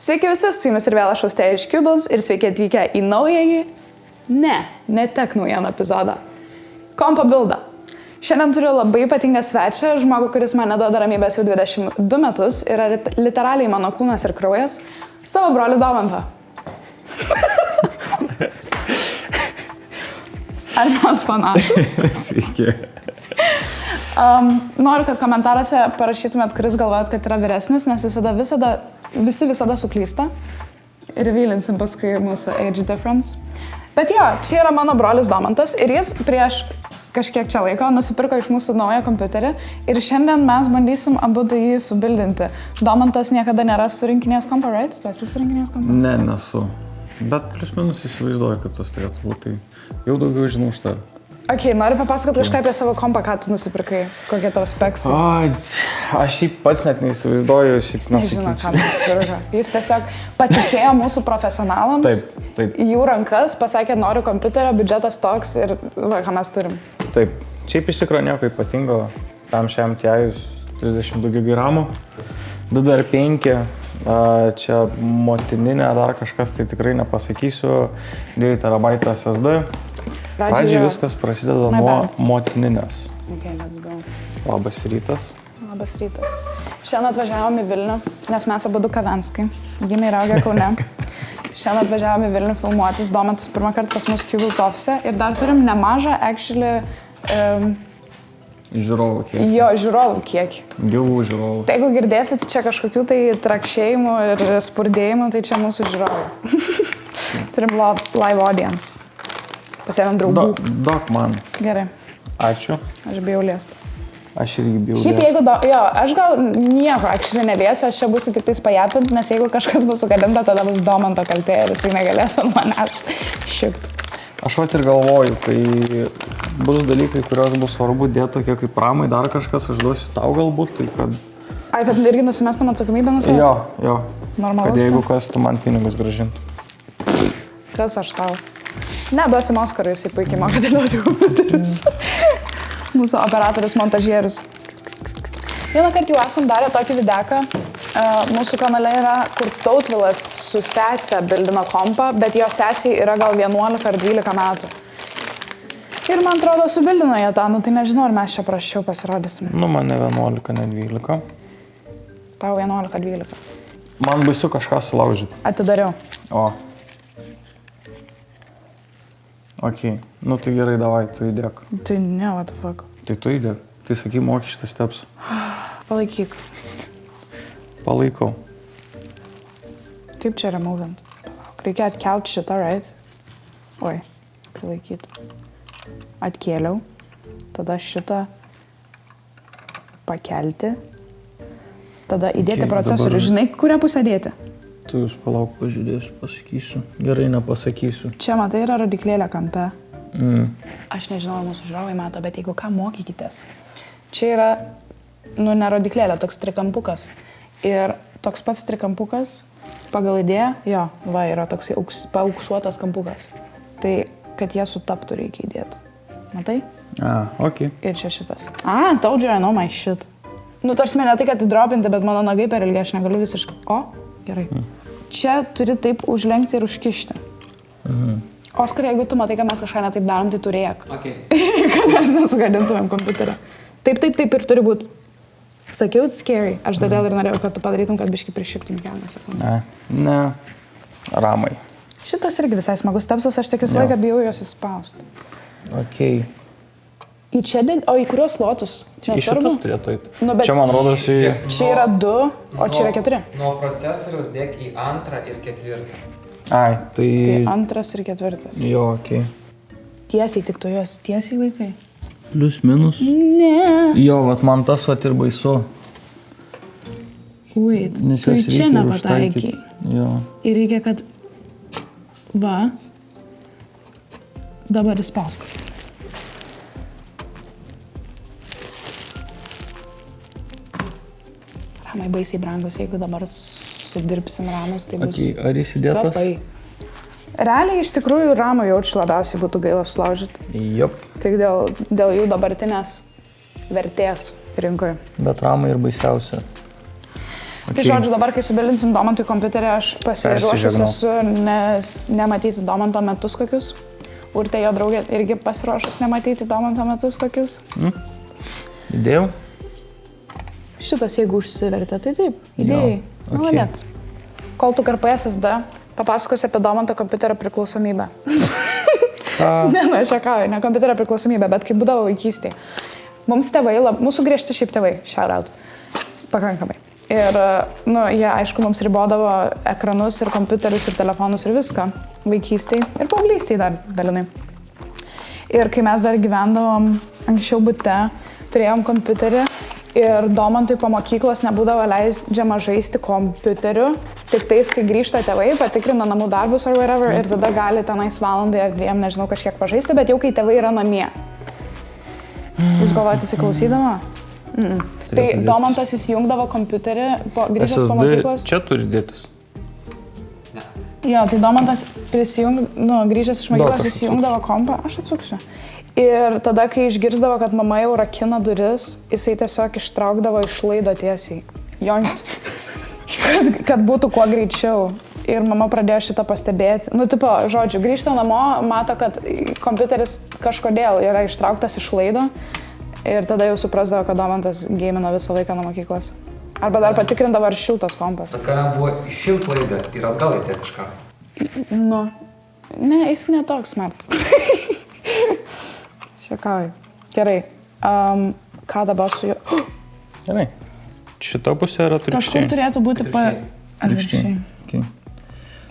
Sveiki visi, su jumis ir vėl aš Austėja iš Cubals ir sveiki atvykę į naująjį, ne tek naujienų epizodą. Kompo bildą. Šiandien turiu labai ypatingą svečią, žmogų, kuris man neduoda ramybės jau 22 metus, yra literaliai mano kūnas ir kraujas, savo brolių Domantą. Ar mes panašus? Sveiki. Noriu, kad komentaruose parašytumėt, kuris galvojat, kad yra vyresnis, nes visi visada suklysta. Ir vylinsim paskui mūsų age difference. Bet jo, čia yra mano brolis Domantas ir jis prieš kažkiek čia laiko nusipirko iš mūsų naują kompiuterį ir šiandien mes bandysim abu jį subildinti. Domantas niekada nėra surinkinės kompo, right? Tu esi surinkinės kompo? Ne, nesu. Bet plius minus įsivaizduoju, kad tas turėtų būti. Jau daugiau žinau už tave. Ok, noriu papasakoti kažką apie savo kompą, ką tu nusipirkai, kokie tavo speksai. Aš jį pats net neįsivaizduoju. Nežinau, ką nusipirka. Jis tiesiog patikėjo mūsų profesionalams, taip. Jų rankas, pasakė, noriu kompiuterio, biudžetas toks ir va, ką mes turim. Taip, šiaip iš tikrųjų nieko ypatingo, tam šiam tėjus 32 GB, DDR5, čia motininė, dar kažkas, tai tikrai nepasakysiu, 2 TB SSD. Pradžiai viskas prasideda nuo motininės. Ok, let's go. Labas rytas. Labas rytas. Šiandien atvažiavom į Vilnių, nes mes abudu Kavenskai, gimė ir augę Kaune. Šiandien atvažiavom į Vilnių filmuotis, Domantas pirmą kartą pas mus Cubals office ir dar turim nemažą, actually, žiūrovų kiekį. Jo, žiūrovų kiekį. Gyvų žiūrovų. Tai jeigu girdėsit čia kažkokių tai trakšėjimų ir spurdėjimų, tai čia mūsų žiūrovai. Turim live audience. Pasėmėm draugų. Dok man. Gerai. Ačiū. Aš bijau liesti. Aš irgi bijau liesti. Šiaip jeigu, aš gal nieko actually neliesiu, aš čia būsiu tik tais pajapint, nes jeigu kažkas bus sugadinta, tada bus Domanto kaltė ir jisai negalės ant manęs šiupt. Aš vat ir galvoju, kai bus dalykai, kurios bus svarbu dėti tokie kaip ramai, dar kažkas aš duosiu tau galbūt, tai kad... Ai, kad irgi nusimestum atsakomybę nuo savęs? Jo. Normalus. Kad jeigu kas, tu man pinigus grąžintų. Kas aš tau? Ne, duosim Oskarui, jisai puikiai moka dėlioti kompiuterius. Mūsų operatorius, montažierius. Vieną kartą jau esam darę tokį videką. Mūsų kanale yra, kur Tautvilas su sese bildino kompą, bet jo sesiai yra gal 11 ar 12 metų. Ir man atrodo, subildino jie tą, tai nežinau, ar mes čia praščiau pasirodysim. Nu, man ne 11, ne 12. Tau 11-12. Man baisu kažką sulaužyti. Atidariau. O. Ok, nu tai gerai, davai, tu įdėk. Tai ne, what the fuck. Tai tu įdėk. Tai saky, moki šitas steps. Palaikyk. Palaikau. Kaip čia removint? Reikia atkelt šitą, right? Oi, palaikyti. Atkėliau. Tada šitą pakelti. Tada įdėti procesorių. Dabar... Žinai, kurią pusę dėti? Tu jūs palauk, pažiūrėsiu, pasakysiu. Gerai, nepasakysiu. Čia, matai, yra rodiklėlė kampe. Aš nežinau, ar mūsų žiūrovai mato, bet jeigu ką, mokykitės. Čia yra, ne rodiklėlė, toks trikampukas. Ir toks pats trikampukas, pagal idėją, jo, va, yra toks paauksuotas kampukas. Tai, kad jie sutaptų, reikia įdėti. Matai? Ok. Ir čia šitas. Told you I know my shit. Nu, tarsi ne tai, kad įdropinti, bet mano nagai per ilgi, aš negaliu visiškai. O, gerai. Čia turi taip užlenkti ir užkišti. Oskar, jeigu tu matai, kad mes kažką netaip darom, tai turėk. Okay. Kad mes nesugadintumėm kompiuterio. Taip ir turi būti. Sakiau, it's scary. Aš todėl ir norėjau, kad tu padarytum, kad biškai prišiktum kelią. Ne. Ramai. Šitas irgi visai smagus stepsas, aš tik visą laiką bijau jos įspausti. Ok. O į kuriuos slotus? Čia į svarbu? šitus turėtų eiti. Nu, bet čia man rodos į... Čia yra 2, o čia yra 4. Nuo procesoriaus dėk į 2 ir 4. Ai, tai... Tai 2 ir 4. Jo, ok. Tiesiai, tik tu juos tiesiai laikai. Plius minus. Ne. Jo, vat man tas vat ir baisu. Wait, Nes tu jas čia reikia nepataikiai. Jo. Ir reikia, kad... Va. Dabar įspausk. Ramai baisiai brangus, jeigu dabar sudirbsim ramus, tai bus... Okay, ar įsidėtas? Kapai. Realiai iš tikrųjų ramų jaučiu labiausiai būtų gaila sulaužyti. Jop. Tik dėl jų dabartinės vertės rinkoje. Bet ramai ir baisiausia. Tai žodžiu, dabar, kai subilinsim Domantui kompiuterį, aš pasiruošus esu nematyti Domanto metus kokius. Urtė jo draugė irgi pasiruošus nematyti Domanto metus kokius. Įdėjau? Šitas, jeigu užsivertė, tai taip, įdėjai. Okay. Nu, net. Kol tu karpai SSD, papasakosi apie Domanto kompiuterio priklausomybę. Ne, aš juokauju, ne kompiuterio priklausomybę, bet kaip būdavo vaikystėje. Mums tėvai, mūsų griežti šiaip tėvai, shout out, pakankamai. Ir, jie, aišku, mums ribodavo ekranus ir kompiuterius ir telefonus ir viską vaikystėje ir paauglystėje dar dalinai. Ir kai mes dar gyvendavom anksčiau bute, turėjom kompiuterį ir Domantui po mokyklos nebūdavo leidžiama žaisti kompiuteriu, tik tais, kai grįžta tėvai, patikrina namų darbus ar whatever ir tada gali tenais valandai ar dviem, nežinau, kažkiek pažaisti, bet jau kai tėvai yra namie. Jūs galvojate, įsiklausydama? Tai Domantas įsijungdavo kompiuterį, grįžęs po mokyklos. Čia turi dėtis. Ne. Jo, tai Domantas grįžęs iš mokyklos įsijungdavo kompą, aš atsuksiu. Ir tada, kai išgirsdavo, kad mama jau rakina duris, jisai tiesiog ištraukdavo iš laido tiesiai. Jongt. Kad būtų kuo greičiau. Ir mama pradėjo šitą pastebėti. Žodžiu, grįžta namo, mato, kad kompiuteris kažkodėl yra ištrauktas iš laido. Ir tada jau suprasdavo, kad Domantas gamino visą laiką nuo mokyklos. Arba dar patikrindavo, ar šiltas kompas. Bet ką buvo iššilt laidą ir atgal įdėti iš karto? Ne, jis netoks smartas. Šiekauju. Gerai. Ką dabar su juo? Gerai. Šita pusė yra atvirkščiai. Kažkur turėtų būti atvirkščiai. Okay.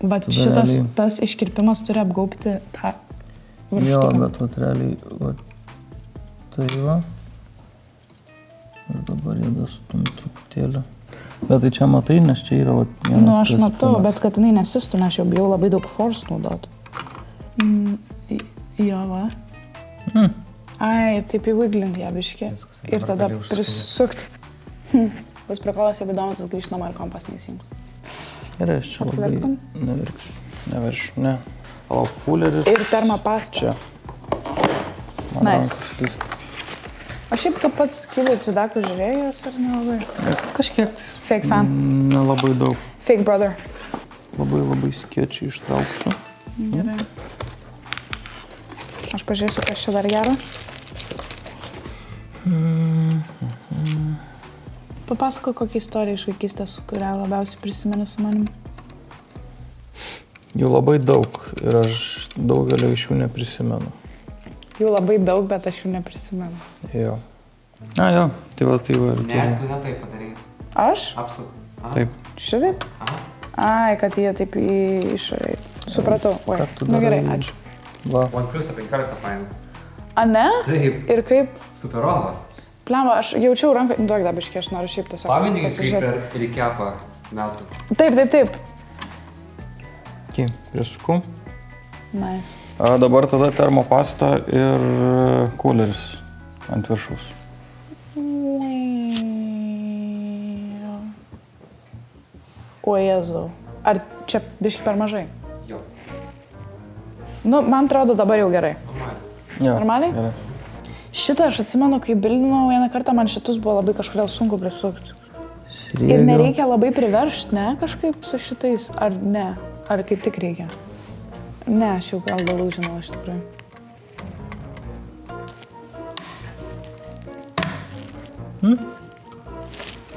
Bet šitas, tas iškirpimas turi apgaubti tą virštuką. Jo, bet realiai, tai va. Ir dabar jėda stum truputėlį. Bet tai čia matai, nes čia yra vienas. Aš matau, bet kad jinai nesistumia, aš jau bijau labai daug force naudoti. Jo, va. Ai, taip įviglint ją biškį. Ir tada prisukti. Bus prikolas, jeigu Domantas grįžt namo ir kompas neįsijungs. Gerai, aš čia labai neviršiu, ne. O pūleris. Ir termopasta. Čia. Nice. O šiaip tu pats Kilus Vidakų žiūrėjus ar nelabai? Kažkiek tais. Fake fan. Nelabai daug. Fake brother. Labai skiečiai ištrauksiu. Gerai. Aš pažiūrėsiu, kas čia dar gero. Papasako kokią istoriją iš vaikystės, kurią labiausiai prisimenu su manim. Jų labai daug ir aš daugelio iš jų neprisimenu. Jų labai daug, bet aš jų neprisimenu. Jo. Jo, tai va ir... Ne, tu ne taip padarai. Aš? Apsuk. Taip. Šitaip? Aha. Ai, kad jie taip išorėj. Supratau. Oi. Gerai, ačiū. Va. OnePlus 15 fainų. A, ne? Taip. Ir kaip? Superovas. Plemba, aš jaučiau ranką, duok dabiškai, aš noriu šiaip tiesiog Pameni, kaip pasižiūrėti. per recapą metų. Taip. Kai, prisuku. Nice. Dabar tada termopasta ir kuleris ant viršaus. O Jėzau. Ar čia biški per mažai? Jo. Man atrodo dabar jau gerai. Jo, Normaliai? Gerai. Šitą aš atsimenu, kai bildinau vieną kartą, man šitus buvo labai kažkodėl sunku prisukti. Srėgiu. Ir nereikia labai priveršti, ne, kažkaip su šitais, ar ne? Ar kaip tik reikia? Ne, aš jau gal galų žinau, iš tikrųjų.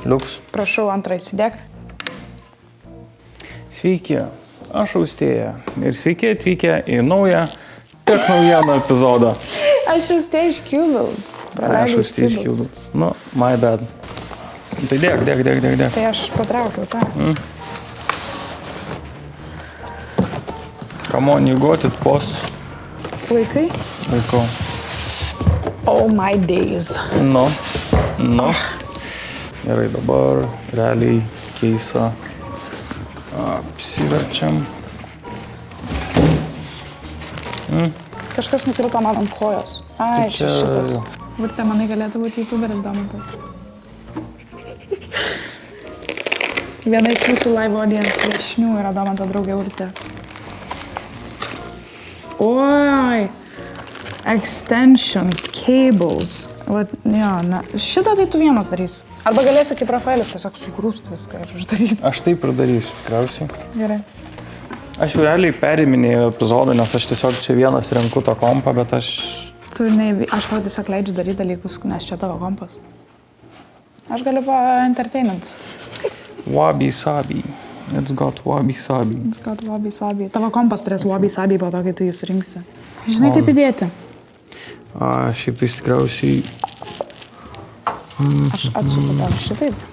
Liuks. Prašau, antrą įsidėk. Sveiki, aš Austėja ir sveiki atvykę į naują Tech naujienų epizodą. Aš Austėja iš Cubils. Aš Austėja iš Cubils. My bad. Tai dėk. Tai aš patraukiau tą. Come on, you got it, boss. Laikai? Laikau. Oh my days. No. Gerai, dabar realiai keisą apsiverčiam. Kažkas nukrito man ant kojos. Ai, čia šitas. Urtė, manai, galėtų būti youtuberis Domantas. Viena iš jūsų live audience viešnių yra Domanto draugė Urtė. Oi! Extensions, cables. Vat, jo, ne. Šitą tai tu vienas darys. Arba galėsi kaip Rafaelis tiesiog sugrūst viską ir uždaryti. Aš taip ir darysiu, tikriausiai. Gerai. Aš jau realiai periminėjau epizodą, nes aš tiesiog čia vienas renku tą kompą, bet aš Aš tau tiesiog leidžiu daryti dalykus, nes čia tavo kompas. Aš galiu pa-entertainint. Wabi sabi. It's got wabi sabi. It's got wabi sabi. Tavo kompas turės wabi sabi po to, kai tu jį surinksi. Žinai, kaip įdėti? Šiaip tai tikriausiai... Aš atsuku tau šitaip.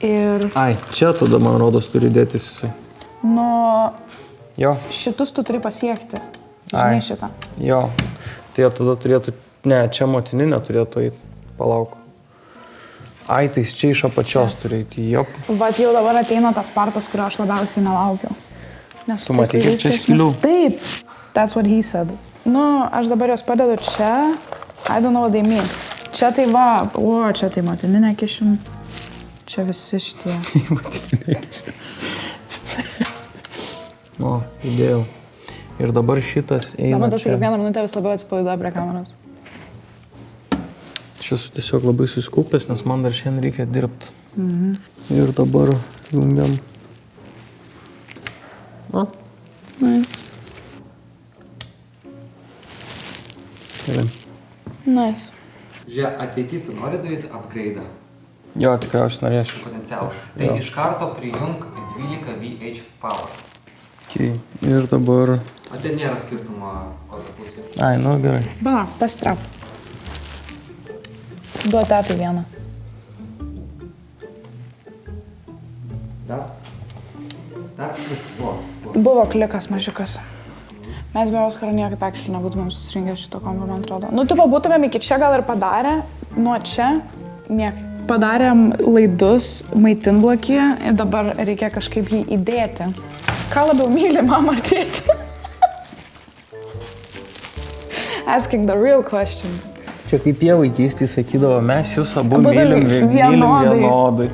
Ir... Ai, čia tada, man rodos, turi dėtis jisai. Nu, Jo. šitus tu turi pasiekti. Žinai šitą. Jo. Tai tada turėtų... Ne, čia motininė turėtų eiti. Palauk. Ai, tai čia iš apačios turi eiti. Jop. Vat jau dabar ateina tas partas, kurio aš labiausiai nelaukiau. Nes Tu matei, kaip čia skiliu? Taip. That's what he said. Nu, aš dabar jos padedu čia. I don't know what they mean. Čia tai va, čia tai motininė kišim. Čia visi šitie. Nu, įdėjau. Ir dabar šitas eina Dabar tas čia. kiekvieną minutę vis labiau atsipalaiduoja prie kameros. Šis tiesiog labai susikūpęs, nes man dar šiandien reikia dirbti. Ir dabar jungiam. Na, Nice. gerai. Nice. Žiūrėk, ateity tu nori daryti upgrade'ą Jo, tikriausiai norėsiu. potencialą. Tai iš karto prijung 12 VH power. Okay. Ir dabar... O ten nėra skirtumo kokią pusę. Ai, nu gerai. Bala, pasitrap. Duo tetai vieną. Dar viskas buvo. Buvo klikas mažiukas. Mes be Oskaro niekaip actually nebūtumėm susirinkę šito kombo, man atrodo. Nu, tipo, būtumėm iki čia gal ir padarę, nuo čia niekaip. Padarėm laidus maitinblokyje ir dabar reikia kažkaip jį įdėti. Ką labiau myli, mama ar tėtį? Asking the real questions. Čia kaip jie vaikystėje sakydavo, mes jūs abu Abudu mylim vienodai.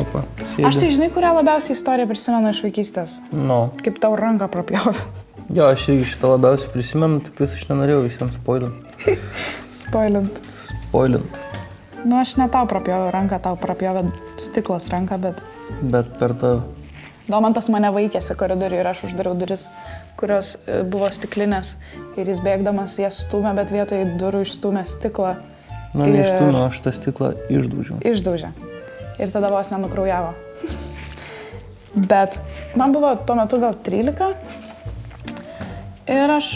Opa, sėdi. Aš tai žinai, kurią labiausiai istoriją prisimenu iš vaikystės? Nu. Kaip tau ranką prapjovė. Jo, aš irgi šitą labiausiai prisimenu, tik tai aš nenorėjau visiems spoilint. Spoilint. Nu, aš ne tau prapjoviau ranką, tau prapjovė stiklas ranką, bet... Bet per tą... Domantas mane vaikėsi koridoriuje ir aš uždariau duris, kurios buvo stiklinės. Ir jis bėgdamas jas stūmė, bet vietoj durų išstūmė stiklą. Na, neištūmė, aš tą stiklą išdaužiau. Išdaužė. Ir tada vos nenukraujavo. Bet man buvo tuo metu gal 13. Ir aš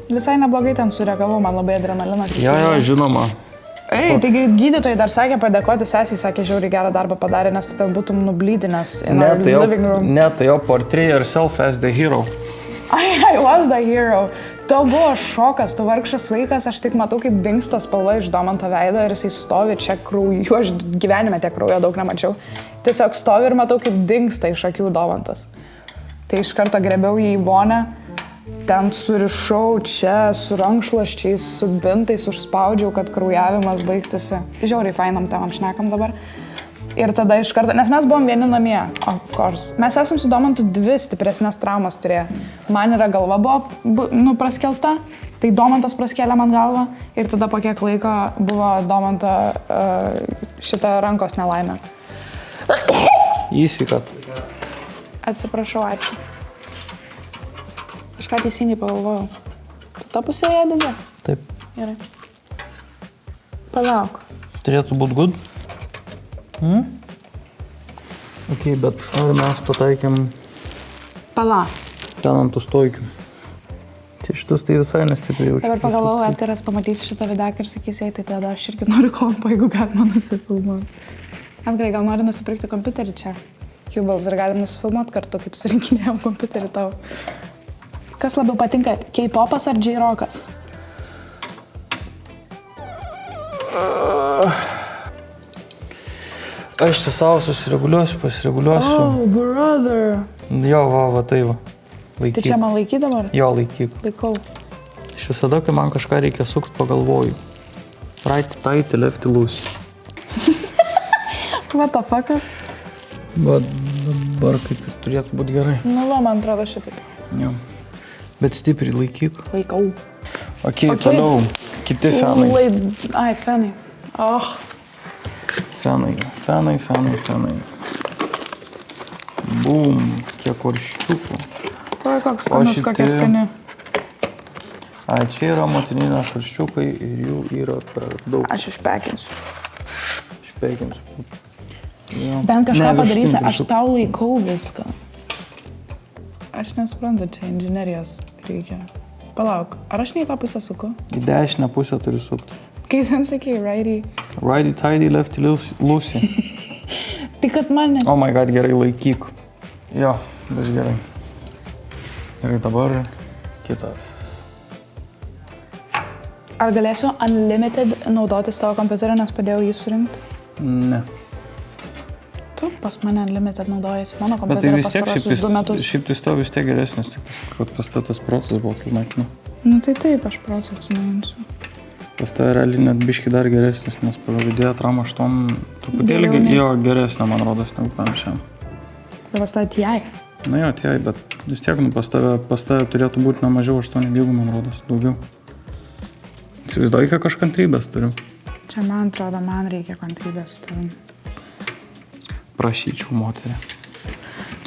visai neblogai ten sureagavau, man labai adrenalinas. Jo, žinoma. Ei, taigi gydytojai dar sakė padėkoti sesiai, sakė, žiauriai gerą darbą padarė, nes tu ten būtum nublydinęs in our living room. Ne, tai jau portray yourself as the hero. I was the hero. Tau buvo šokas, tu vargšas vaikas, aš tik matau, kaip dingsta spalva iš Domanto veido ir jisai stovi čia krauju, aš gyvenime tiek kraujo daug nemačiau. Tiesiog stovi ir matau, kaip dingsta iš akių Domantas. Tai iš karto grebiau jį į vonę, ten surišau čia su rankšluosčiais, su bintais, užspaudžiau, kad kraujavimas baigtųsi. Žiauriai fainam temam šnekam dabar. Ir tada iš karto, nes mes buvom vieni namie, of course. Mes esam su Domantu 2 stipresnės traumas turėję. Man yra galva buvo, praskelta, tai Domantas praskėlė man galvą ir tada po kiek laiko buvo Domanto šitą rankos nelaimę. Įsvykat. Atsiprašau, ačiū. Kažką teisingai pagalvojau. Tu tą pusėje didė? Taip. Gerai. Palauk. Turėtų būti good? Ok, bet ar mes pataikėm Pala. ten ant tų stojkių? Tai šitus tai visai nestipriai jaučiu. Dabar pagalvojau, Edgaras pamatys šitą videką ir sakys, tai tada aš irgi noriu kompą, jeigu galima nusifilmuoti. Edgarai, gal nori nusipirkti kompiuterį čia? Cubals ir galim nusifilmuoti kartu, kaip surinkinėjom kompiuterį tau. Kas labiau patinka, K-popas ar J-rockas? Aš čia savo pasireguliuosiu. Oh, brother. Jo, va, tai va. Laikyk. Tai čia man laiky dabar? Jo, laikyk. Laikau. Aš visada, kai man kažką reikia sukt, pagalvoju. Right, tight, left, loose. What the fuckas? Bet dabar kaip ir turėtų būti gerai. Nu, va, man atrodo šitaip. Jo. Bet stipriai laikyk. Laikau. Ok, toliau. Kiti fenai. Ai, fenai. Oh. Fenai. Bum, kiek orščiukų. Oi, koks skanus, kokia skani. Ai, čia yra motininės orščiukai ir jų yra per daug. Aš išpekinsiu. Jo. Bent kažką padarysi, aš tau laikau viską. Aš nesuprantu, čia inžinerijos reikia. Palauk, ar aš ne į tą pusę suku? Į dešinę pusę turi sukti. Kaip ten sakei, righty? Righty tighty, lefty loosey. Tai kad manęs... Oh my god, gerai, laikyk. Jo, bus gerai. Gerai, dabar kitas. Ar galėsiu unlimited naudotis tavo kompiuteriu, nes padėjau jį surinkti? Ne. Tu pas mane unlimited naudojasi. Mano Bet tai kompiuteriu vis tiek, pastarosius 2 metus. šiaip tai tavo vis tiek geresnis, tik tas, kad pas tas procesas buvo kilnakinu. Nu tai taip, aš procesą atsinaujinsiu. Pas tave realiai net biški dar geresnis, nes pagal vidėją RAM 8 truputėlį Geriau nei- jo geresnė, man rodos, negu panašiam. Bet pas tą TI. Na jo, tie, bet vis tiek, pas tave turėtų būti ne mažiau 8 gigų, man rodos, daugiau. Įsivaizduoju, kiek aš kantrybės turiu. Čia man atrodo, man reikia kantrybės tavim. Prašyčiau moterį.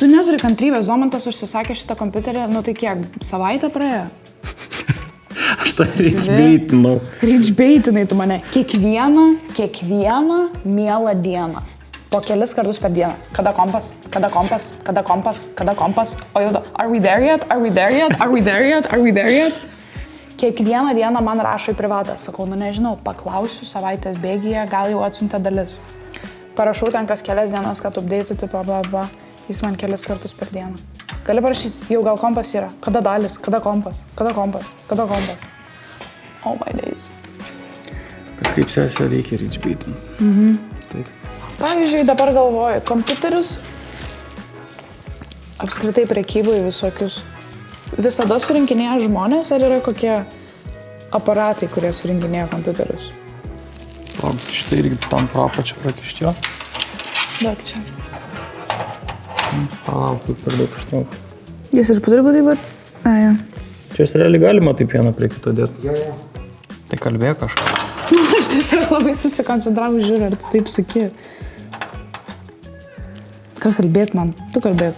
Tu neturi kantrybės, Domantas užsisakė šitą kompiuterį, nu tai kiek, savaitę praėjo? Aš tą reachbaitinau. Reachbaitinai tu mane. Kiekvieną mielą dieną. Po kelis kartus per dieną. Kada kompas? O jau da, are we there yet? Kiekvieną dieną man rašo į privatą. Sakau, nu nežinau, paklausiu savaitės bėgyje, gal jau atsiuntė dalis. Parašau ten kas kelias dienas, kad update, tipo, bla, bla. Jis man kelis kartus per dieną. Gali parašyti, jau gal kompas yra. Kada dalis? Kada kompas? Oh my days. Kažkaip sesę reikia reachbaitinti. Taip. Pavyzdžiui, dabar galvoju, kompiuterius apskritai prekybai visokius visada surinkinėja žmonės, ar yra kokie aparatai, kurie surinkinėja kompiuterius? O štai irgi tam prapačią prakišti jo. Daug čia. Palauk, kaip per daug užtraukia. Jis ir padirba taip pat? Ja. Čia realiai galima taip vieną prie kito dėti. Jo. Tai kalbėk kažką. Aš tiesiog labai susikoncentravau, žiūriu, ar tu taip suki. Ką kalbėt man? Tu kalbėk.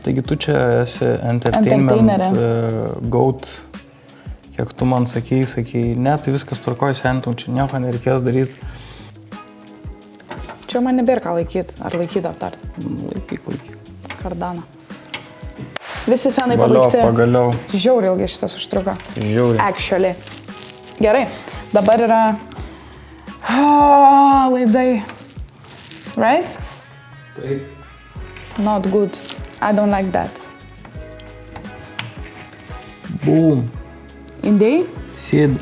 Taigi tu čia esi entertainment goat. Kiek tu man sakei, ne, tai viskas tvarkoja, sentum, čia nieko nereikės daryti. Čia man nebėra ką laikyti. Ar laikyti aptart? Laikyk. Kardaną. Visi fenai Valio, pabaigti. pagaliau. Žiauriai ilgai šitas užtruko. Žiauriai. Actually. Gerai. Dabar yra laidai. Right? Taip. Not good. I don't like that. Boom. Indėjai? Sėdi.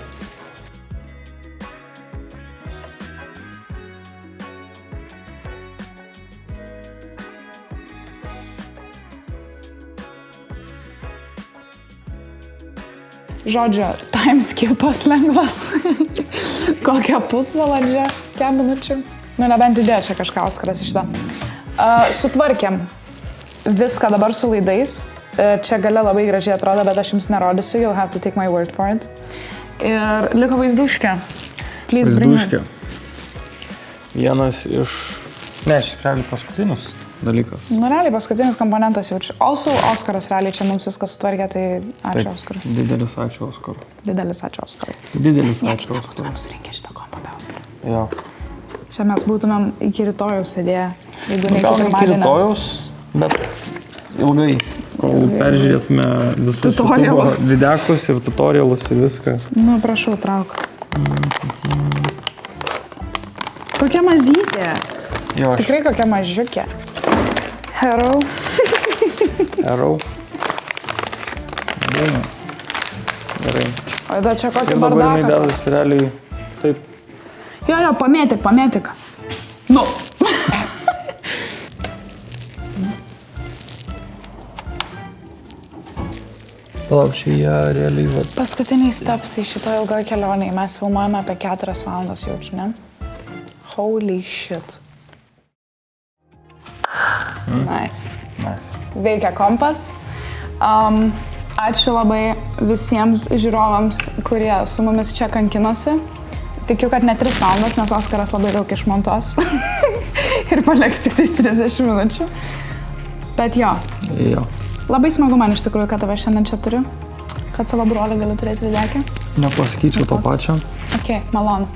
Žodžiu, timeskipas lengvas. Kokią pusvalandžią, kiek minučių. Nu, nebent įdėjo čia kažką Oskaras iš to. Sutvarkėm viską dabar su laidais. Čia gale labai gražiai atrodo, bet aš jums nerodysiu. You'll have to take my word for it. Ir liko vaizduškė. Please bring it. Vaizduškė. Vienas iš... Ne, šis realiai paskutinis dalykas. Nu, realiai paskutinis komponentas jaučiu. Also, Oskaras realiai čia mums viską sutvarkė, tai ačiū Taip, Oskarui. Didelis ačiū Oskarui. Didelis ačiū Oskarui. Didelis ačiū Oskarui. Būtumėm surinkę šitą kompą be Oskaro. Jo. Čia mes būtumėm iki rytojaus sėdėję, jeigu ne Gal iki pirmadienio. rytojaus, bet ilgai. Kol peržiūrėtume visus Tutorialus. YouTube videkus ir tutorialus ir viską. Nu, prašau, trauk. Kokia mazytė. Jo, aš Tikrai kokia mažiukė. Hero. erau. Gerai. O da čia kokį Ir dabar jinai bardaką. dedasi realiai taip. Jo, pamėtyk. Nu. Palauk, čia jie realiai va. Paskutiniai stepsai šito ilgoje kelionėje. Mes filmuojame apie 4 valandas jaučiu, ne? Holy shit. Nice. Nice. Veikia kompas. Ačiū labai visiems žiūrovams, kurie su mumis čia kankinosi. Tikiu, kad ne 3 valandas, nes Oskaras labai daug išmontuos. Ir paliks tik tais 30 minučių. Bet jo. Labai smagu man iš tikrųjų, kad tave šiandien čia turiu. Kad savo brolį galiu turėti videkę. Nepasakyčiau to pačio. Ok, malonu.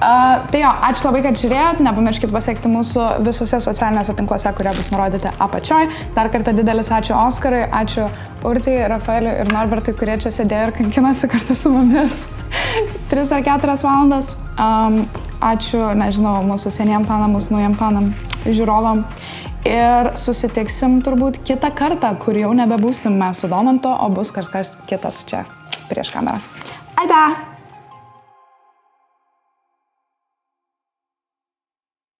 Tai jo, ačiū labai, kad žiūrėjot. Nepamirškit pasiekti mūsų visose socialiniuose tinkluose, kurie bus nurodyti apačioj. Dar kartą didelis ačiū Oskarai, ačiū Urtai, Rafaeliui ir Norbertui, kurie čia sėdėjo ir kankinosi kartu su mumis 3 ar 4 valandas. Ačiū, nežinau, mūsų seniem fanam, mūsų naujam fanam, žiūrovam. Ir susitiksim turbūt kitą kartą, kur jau nebebūsim mes su Domantu, o bus kažkas kitas čia prieš kamerą. Aida!